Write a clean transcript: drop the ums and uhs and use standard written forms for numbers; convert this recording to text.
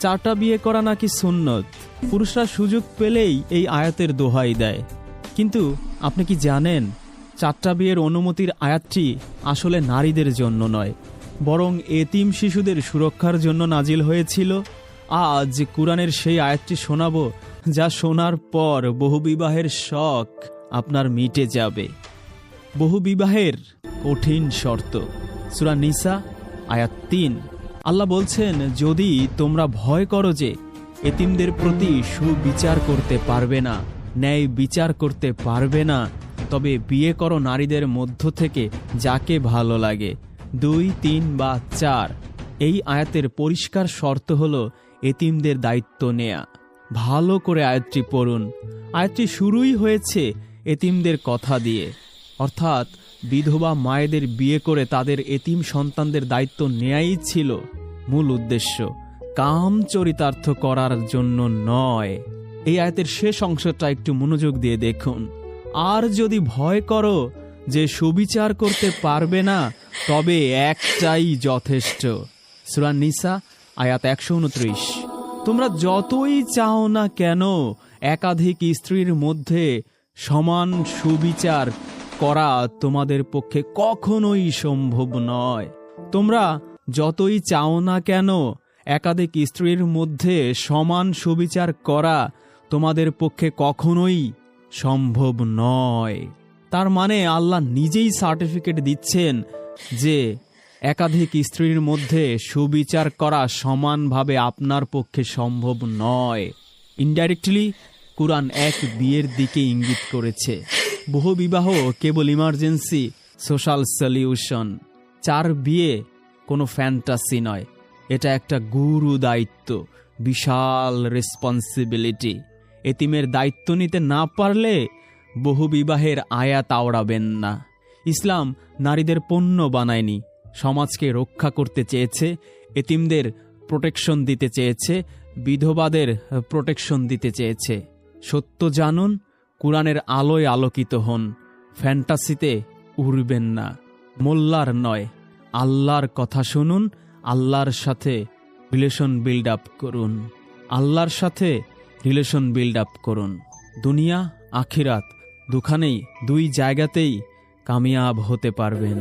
4টা বিয়ে করা নাকি সুন্নত। পুরুষরা সুযোগ পেলেই এই আয়াতের দোহাই দেয়। কিন্তু আপনি কি জানেন 4টা বিয়ের অনুমতির আয়াতটি আসলে নারীদের জন্য নয়, বরং এতিম শিশুদের সুরক্ষার জন্য নাজিল হয়েছিল। আজ কুরআনের সেই আয়াতটি শোনাবো, যা শোনার পর বহুবিবাহের শখ আপনার মিটে যাবে। বহুবিবাহের কঠিন শর্ত, সূরা নিসা আয়াত 3। আল্লাহ বলছেন, যদি তোমরা ভয় করো যে এতিমদের প্রতি সুবিচার করতে পারবে না, ন্যায় বিচার করতে পারবে না, তবে বিয়ে করো নারীদের মধ্য থেকে যাকে ভালো লাগে, 2, 3 বা 4। এই আয়াতের পরিষ্কার শর্ত হলো এতিমদের দায়িত্ব নেয়া। ভালো করে আয়াতটি পড়ুন। আয়াতটি শুরুই হয়েছে এতিমদের কথা দিয়ে, অর্থাৎ বিধবা মায়েদের বিয়ে করে তাদের এতিম সন্তানদের দায়িত্ব নেয়াই ছিল মূল উদ্দেশ্য, কাম চরিতার্থ করার জন্য নয়। এই আয়াতের শেষ অংশটা একটু মনোযোগ দিয়ে দেখুন। আর যদি ভয় করো যে সুবিচার করতে পারবে না, তবে একটাই যথেষ্ট। সূরা নিসা আয়াত 129। তোমরা যতই চাও না কেন একাধিক স্ত্রীর মধ্যে সমান সুবিচার করা তোমাদের পক্ষে কখনোই সম্ভব নয়। তোমরা যতই চাও না কেন একাধিক স্ত্রীর মধ্যে সমান সুবিচার করা তোমাদের পক্ষে কখনোই সম্ভব নয়। তার মানে আল্লাহ নিজেই সার্টিফিকেট দিচ্ছেন যে একাধিক স্ত্রীর মধ্যে সুবিচার করা সমানভাবে আপনার পক্ষে সম্ভব নয়। ইনডাইরেক্টলি কুরআন এক বিয়ের দিকে ইঙ্গিত করেছে। বহুবিবাহ কেবল ইমার্জেন্সি সোশ্যাল সলিউশন। 4 বিয়ে কোনো ফ্যান্টাসি নয়, এটা একটা গুরু দায়িত্ব, বিশাল রেসপন্সিবিলিটি। এতিমের দায়িত্ব নিতে না পারলে বহুবিবাহের আয়াত আওড়াবেন না। ইসলাম নারীদের পণ্য বানায়নি, সমাজকে রক্ষা করতে চেয়েছে, এতিমদের প্রোটেকশন দিতে চেয়েছে, বিধবাদের প্রোটেকশন দিতে চেয়েছে। সত্য জানুন, কুরআনের আলোয় আলোকিত হন, ফ্যান্টাসিতে উড়বেন না। মোল্লার নয়, আল্লাহর কথা শুনুন, আল্লাহর সাথে রিলেশন বিল্ড আপ করুন, আল্লাহর সাথে রিলেশন বিল্ড আপ করুন। দুনিয়া আখিরাত দুখানেই, 2 জায়গাতেই কামিয়াব হতে পারবেন।